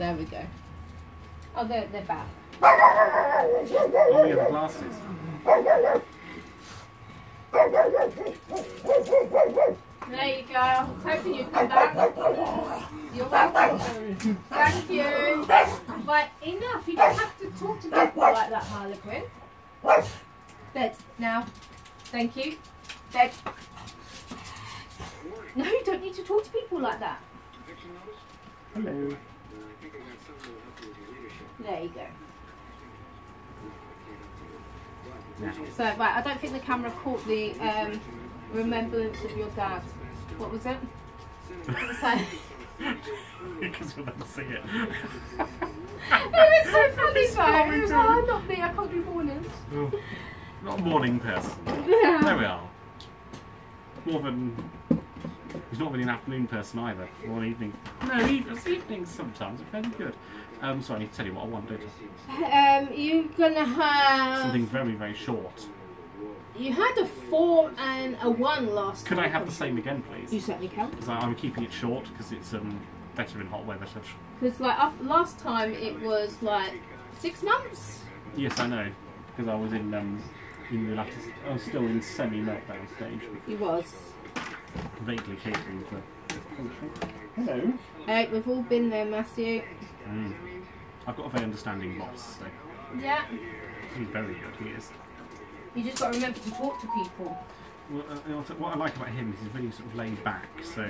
There we go. Oh, they're back. Oh, yeah, the glasses. There you go. I was hoping you'd come back. You're welcome. Thank you. But enough. You don't have to talk to people like that, Harlequin. Bed. Now. Thank you. Bed. No, you don't need to talk to people like that. Hello. There you go. Yeah. So, right, I don't think the camera caught the remembrance of your dad. What was it? What was that? Because you'll never see it. It was so funny though. It was like, oh, not me, I can't do mornings. Oh, not a morning person. Yeah. There we are. He's not really an afternoon person either, or an evening. No, evenings sometimes are fairly good. So I need to tell you what I want, don't I? You're gonna have Something very, very short. You had a 4 and a 1 last Could time. I have the same again, please? You certainly can. Because I'm keeping it short because it's better in hot weather. Because like last time it was like 6 months. Yes, I know. Because I was in the latest. I was still in semi-meltdown stage. He was. Vaguely catering for function. Hello. Hey, we've all been there, Matthew. I've got a very understanding boss, so Yeah. he's very good. He is. You just got to remember to talk to people. Well, what I like about him is he's really sort of laid back. So,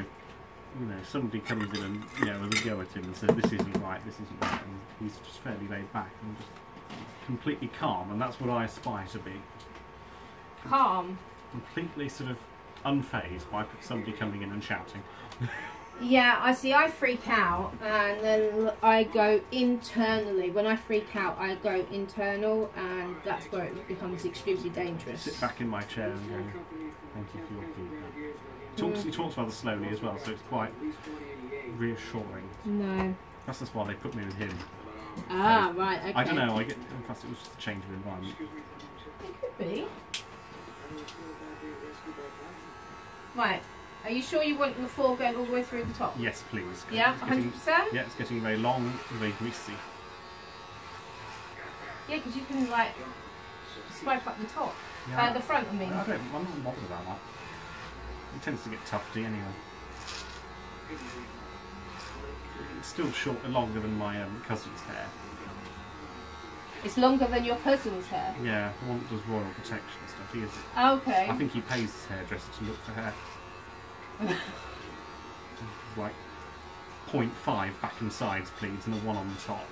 you know, somebody comes in and has a go at him and says this isn't right, and he's just fairly laid back and just completely calm, and that's what I aspire to be. Calm. Completely sort of unfazed by somebody coming in and shouting. Yeah, I see. I freak out and then I go internally. When I freak out, I go internal, and that's where it becomes extremely dangerous. Sit back in my chair and go, thank you for your feedback. He talks rather slowly as well, so it's quite reassuring. No. That's just why they put me with him. Ah, right, okay. I don't know, plus it was just a change of environment. It could be. Right. Are you sure you want the 4 going all the way through the top? Yes, please. Yeah, 100%? Yeah, it's getting very long and very greasy. Yeah, because you can, like, swipe up the top. Yeah. The front, I mean. I'm not bothered about that. It tends to get tufty anyway. It's still longer than my cousin's hair. It's longer than your cousin's hair? Yeah, the one that does royal protection and stuff. He is. Okay. I think he pays his hairdresser to look for hair. Like 0.5 back and sides, please, and a 1 on the top.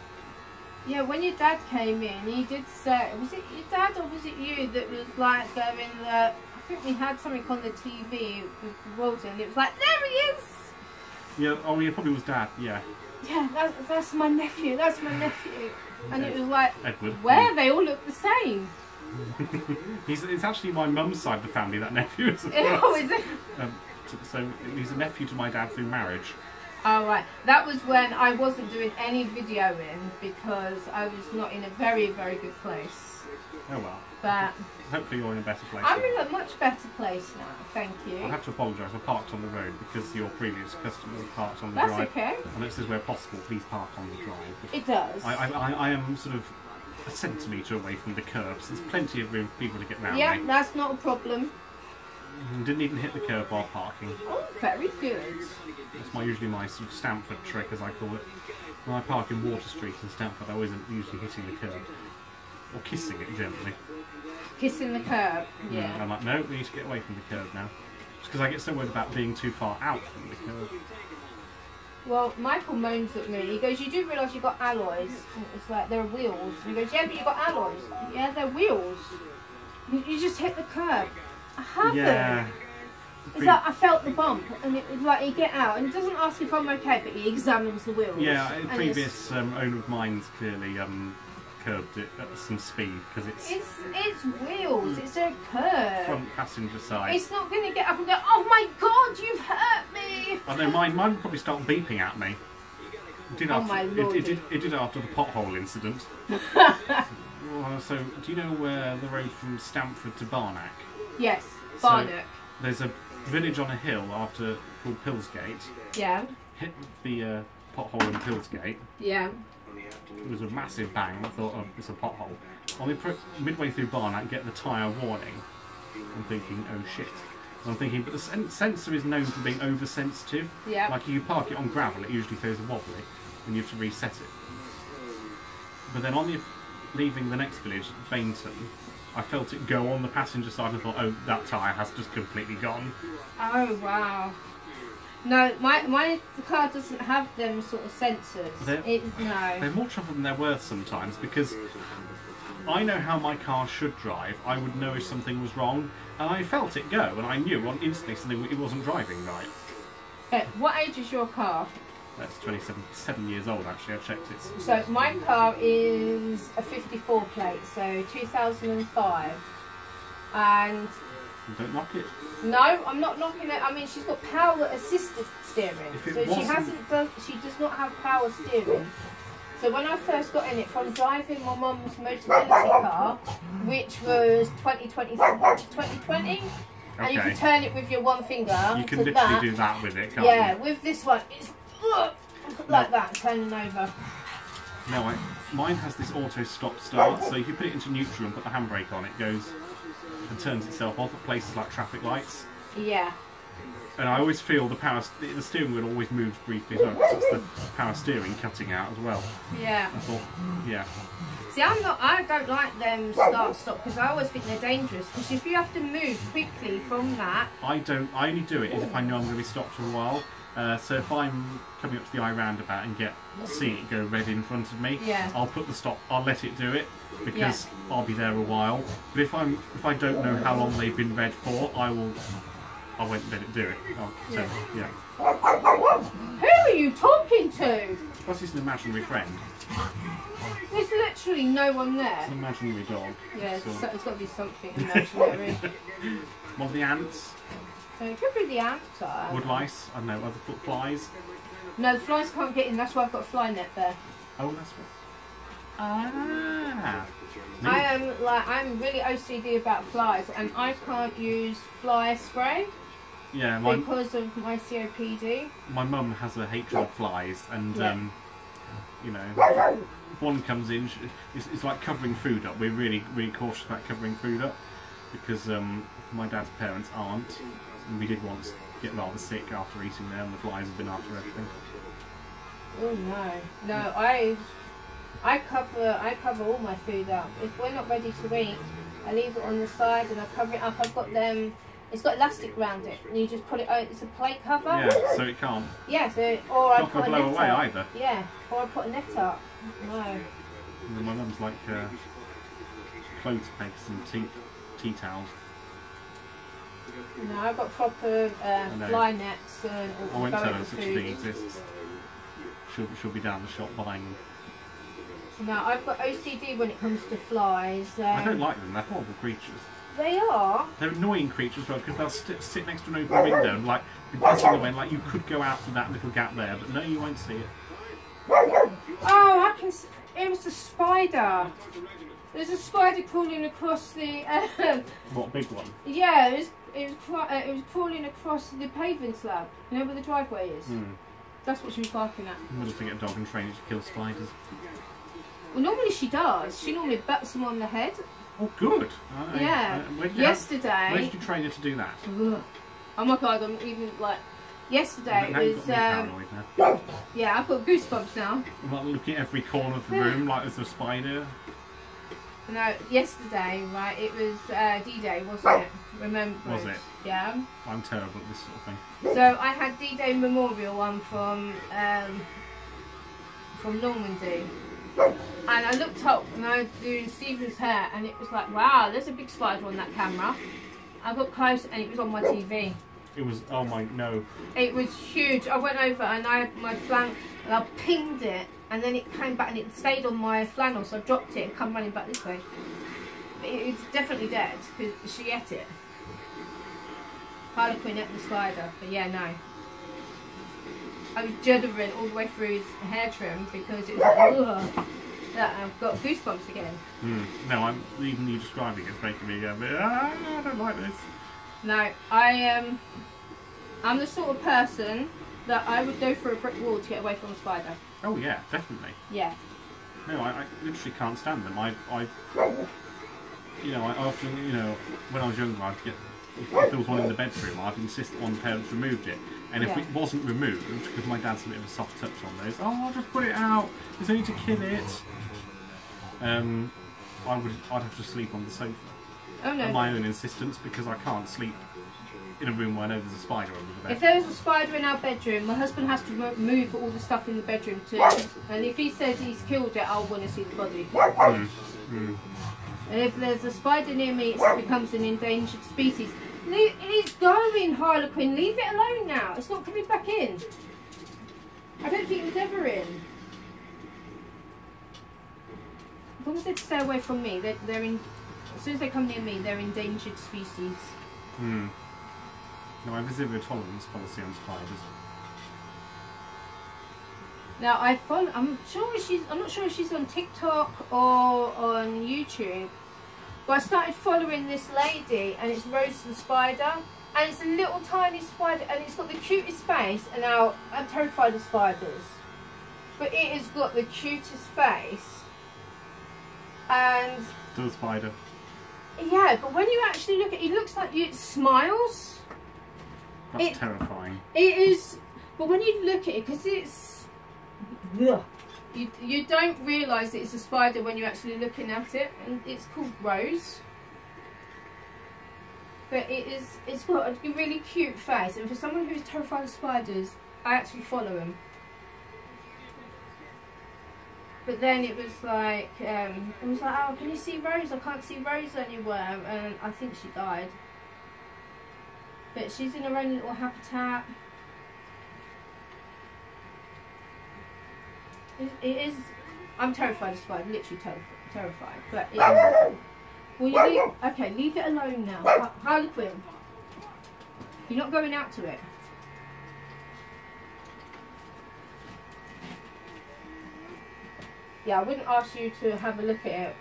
Yeah, when your dad came in, he did say, was it your dad or was it you that was like going, I think we had something on the TV with Walter, and it was like, there he is! Yeah, oh yeah, probably was Dad, yeah. Yeah, that's my nephew, that's my nephew. And it was like, Edward. where? They all look the same. It's actually my mum's side of the family, that nephew as well. Oh, is it? So he's a nephew to my dad through marriage. Oh, right. That was when I wasn't doing any videoing because I was not in a very, very good place. Oh well. But hopefully you're in a better place. I'm in a much better place now, thank you. I have to apologise, I parked on the road because your previous customers parked on the That's drive. okay. And it says where possible, please park on the drive. It does. I am sort of a centimetre away from the curb, so there's plenty of room for people to get round Yeah, me. that's not a problem. Didn't even hit the curb while parking. Oh, very good. That's usually my sort of Stamford trick, as I call it. When I park in Water Street in Stamford, I wasn't usually hitting the curb. Or kissing it gently. Kissing the curb, yeah. And I'm like, no, we need to get away from the curb now. Just because I get so worried about being too far out from the curb. Well, Michael moans at me. He goes, you do realise you've got alloys? And it's like, there are wheels. And he goes, yeah, but you've got alloys. Yeah, they're wheels. You just hit the curb. I haven't. Yeah. It's like, I felt the bump, and it was like, you get out, and he doesn't ask if I'm okay, but he examines the wheels. Yeah, a previous owner of mine's clearly curbed it at some speed, because it's wheels, it's a curb. Front passenger side. It's not going to get up and go, oh my god, you've hurt me! I know, mine would probably start beeping at me. It did after, my lord. It did after the pothole incident. So, do you know where the road from Stamford to Barnack? Yes, Barnack. So, there's a village on a hill called Pillsgate. Yeah. Hit the pothole in Pillsgate. Yeah. It was a massive bang. I thought, oh, it's a pothole. On the midway through Barn, I get the tyre warning. I'm thinking, oh shit. And I'm thinking, but the sensor is known for being oversensitive. Yeah. Like if you park it on gravel, it usually goes wobbly, and you have to reset it. But then on the leaving the next village, Bainton, I felt it go on the passenger side and thought, oh, that tyre has just completely gone. Oh wow. No, my car doesn't have them sort of sensors. No. They're more trouble than they're worth sometimes, because I know how my car should drive. I would know if something was wrong, and I felt it go, and I knew on instantly something it wasn't driving right. Okay, what age is your car? That's 7 years old actually. I checked it. So my car is a 54 plate, so 2005, and don't knock it. no, I'm not knocking it. I mean, she's got power assisted steering, so she does not have power steering. So when I first got in it, from driving my mum's Motability car, which was 2020, and you can turn it with your one finger. You can literally do that with it, can't you? Yeah, with this one, it's like that, turning over. No, mine has this auto stop start, so if you put it into neutral and put the handbrake on, it goes and turns itself off at places like traffic lights. Yeah. And I always feel the steering wheel always moves briefly as well, because it's the power steering cutting out as well. Yeah. I thought, yeah. See, I don't like them start-stop, because I always think they're dangerous, because if you have to move quickly from that... I only do it if I know I'm going to be stopped for a while. So if I'm coming up to the I roundabout and see it go red in front of me, yeah. I'll let it do it, because I'll be there a while. But if I don't know how long they've been red for, I won't let it do it. Yeah. Who are you talking to? Plus, he's an imaginary friend. There's literally no one there. It's an imaginary dog. Yeah, so it's got to be something imaginary. One of the ants. So it could be the ants. Wood lice. I don't know, other foot flies. No, the flies can't get in. That's why I've got a fly net there. Oh, that's what. Ah. I'm really OCD about flies, and I can't use fly spray. Yeah, because of my COPD. My mum has a hatred of flies, and you know, one comes in. It's like covering food up. We're really, really cautious about covering food up, because my dad's parents aren't, and we did once get rather sick after eating there, and the flies have been after everything. Oh no, I cover all my food up. If we're not ready to eat, I leave it on the side and I cover it up. I've got them. It's got elastic around it, and you just put it. It's a plate cover. Yeah, so it can't. Yeah, so or I put a net blow away up. either. Yeah, or I put a net up. No. And my mum's like clothes pegs and tea towels. No, I've got proper fly nets and I won't tell her such a thing exists. She'll be down the shop buying them. No, I've got OCD when it comes to flies. I don't like them. They're horrible creatures. They are. They're annoying creatures as well, because they'll sit next to an open window and like be buzzing away, like you could go out through that little gap there, but no, you won't see it. Oh, I can. It was a spider. There's a spider crawling across the. What, a big one? Yeah, it was crawling across the paving slab. You know where the driveway is. That's what she was barking at. I'm going to get a dog and train it to kill spiders. Well, normally she does. She normally bats them on the head. Oh, good. Yeah. Yesterday. Where did you train her to do that? Oh my god, I'm even like. Yesterday was. Yeah, I've got goosebumps now. I'm like looking at every corner of the room like there's a spider. No, yesterday, right, it was D-Day, wasn't it? Remember? Was it? Yeah. I'm terrible at this sort of thing. So I had D-Day Memorial one from Normandy. And I looked up and I was doing Stephen's hair, and it was like, wow, there's a big spider on that camera. I got close and it was on my TV. It was, oh my, no. It was huge. I went over and I had my flank and I pinged it, and then it came back and it stayed on my flannel, so I dropped it and come running back this way. It's definitely dead because she ate it. Harlequin ate the spider, but yeah, no. I was juddering all the way through his hair trim because it was like, ugh. I've got goosebumps again. No, even you describing it's making me go, I don't like this. No, I'm the sort of person that I would go for a brick wall to get away from a spider. Oh yeah, definitely. Yeah. No, I literally can't stand them. I often, when I was younger, I'd get, if there was one in the bedroom, I'd insist one parents removed it. And if it wasn't removed, because my dad's a bit of a soft touch on those, I'll just put it out, there's only to kill it. I'd have to sleep on the sofa. Oh no. At my own insistence, because I can't sleep in a room where I know there's a spider under the bed. If there's a spider in our bedroom, my husband has to move all the stuff in the bedroom too. And if he says he's killed it, I'll want to see the body. And if there's a spider near me, it becomes an endangered species. It's going, Harlequin. Leave it alone now. It's not coming back in. I don't think it was ever in. As long as they stay away from me, they're in. As soon as they come near me, they're endangered species. No, I have a zero tolerance policy on spiders. Now I'm not sure if she's on TikTok or on YouTube. But I started following this lady, and it's Rose the Spider, and it's a little tiny spider, and it's got the cutest face. And now I'm terrified of spiders, but it has got the cutest face. And Still a spider. Yeah, but when you actually look at it, it looks like it smiles. That's terrifying. It is, but when you look at it, because it's, you don't realise that it's a spider when you're actually looking at it, and it's called Rose. But it's got a really cute face, and for someone who's terrified of spiders, I actually follow him. But then it was like, oh, can you see Rose? I can't see Rose anywhere, and I think she died. But she's in her own little habitat. It is. I'm terrified of spiders, literally terrified. But it is. Well, leave it alone now. Harlequin, you're not going out to it. Yeah, I wouldn't ask you to have a look at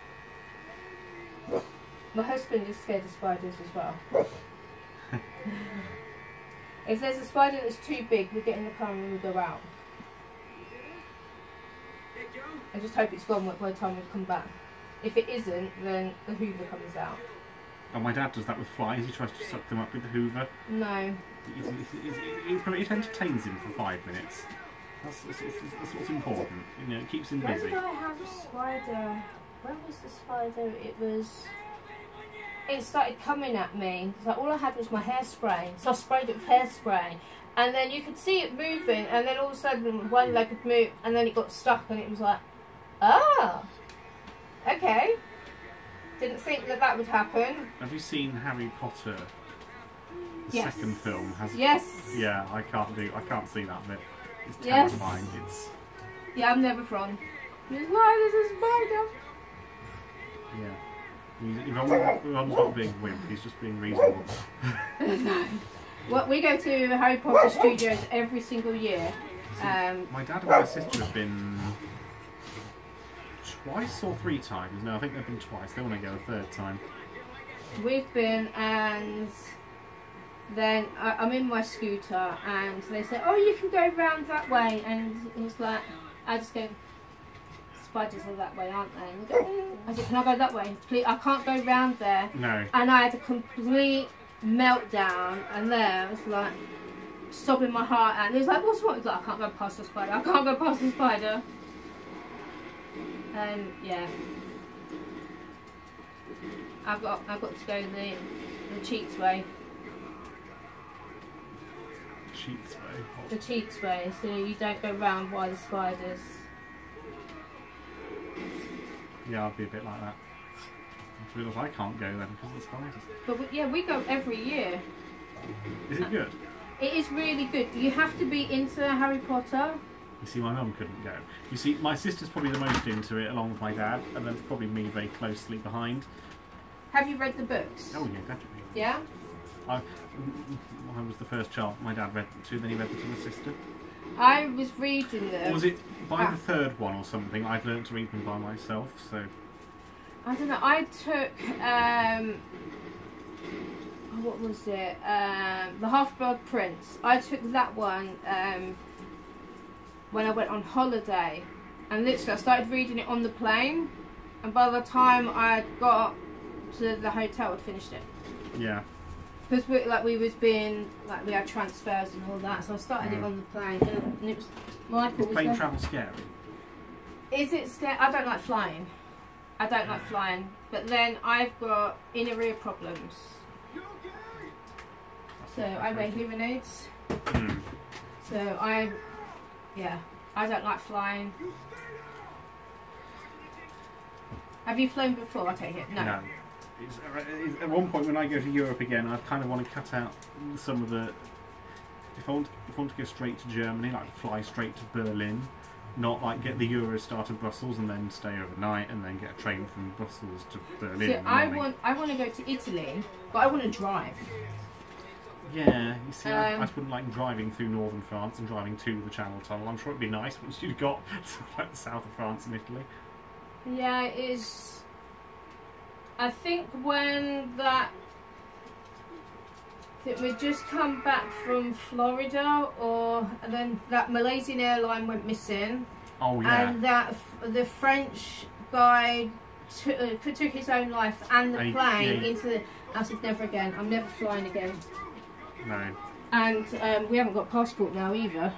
it. My husband is scared of spiders as well. If there's a spider that's too big, we get in the car and we go out. I just hope it's gone by the time we come back. If it isn't, then the Hoover comes out. Oh, my dad does that with flies. He tries to suck them up with the Hoover. No. It entertains him for 5 minutes. That's what's important. It keeps him busy. Where did I have a spider? Where was the spider? It started coming at me. It's like all I had was my hairspray, so I sprayed it with hairspray, and then you could see it moving, and then all of a sudden one leg would move, and then it got stuck, and it was like, oh, okay. Didn't think that would happen. Have you seen Harry Potter? The second film has. Yes. Yeah, I can't see that bit. It's terrifying. Yes. Yeah, I'm never from. There's a spider. Yeah. Ron's not being wimp, he's just being reasonable. Well, we go to Harry Potter Studios every single year. My dad and my sister have been twice or 3 times. No, I think they've been twice. They want to go a 3rd time. We've been, and then I'm in my scooter, and they say, oh, you can go round that way, and it's like, I just go, spiders are that way, aren't they? I said, can I go that way? Please, I can't go round there. No. And I had a complete meltdown, and there I was like sobbing my heart out. And he was like, what's wrong? He was like, I can't go past the spider. I can't go past the spider. And yeah, I've got to go the cheats way. Cheats way. The cheats way, so you don't go round by the spiders. Yeah, I'll be a bit like that. I realise I can't go then because of the spiders. But we go every year. Is it good? It is really good. You have to be into Harry Potter. You see, my mum couldn't go. You see, my sister's probably the most into it, along with my dad, and then probably me very closely behind. Have you read the books? Oh yeah, definitely. Yeah? I was the first child my dad read them to, then he read them to my sister. I was reading them. Or was it by the 3rd one or something? I'd learned to read them by myself, so... I don't know, I took, what was it? The Half-Blood Prince. I took that one when I went on holiday, and literally I started reading it on the plane, and by the time I got to the hotel, I'd finished it. Yeah. Because we had transfers and all that, so I started it on the plane, and it was Michael. Is plane travel scary? Is it scary? I don't like flying. I don't like flying, but then I've got inner ear problems, so I wear hearing aids. So I don't like flying. Have you flown before? I take it. No. It's, at one point when I go to Europe again, I kind of want to cut out some of the. If I want to go straight to Germany, like fly straight to Berlin, not like get the Eurostar to Brussels and then stay overnight and then get a train from Brussels to Berlin. So I want to go to Italy, but I want to drive. Yeah, you see, I just wouldn't like driving through northern France and driving to the Channel Tunnel. I'm sure it'd be nice once you've got to like the south of France and Italy. Yeah, it is. I think when we'd just come back from Florida, and then that Malaysian airline went missing. Oh yeah. And that the French guy took his own life and the plane into the. I said never again. I'm never flying again. No. And we haven't got a passport now either.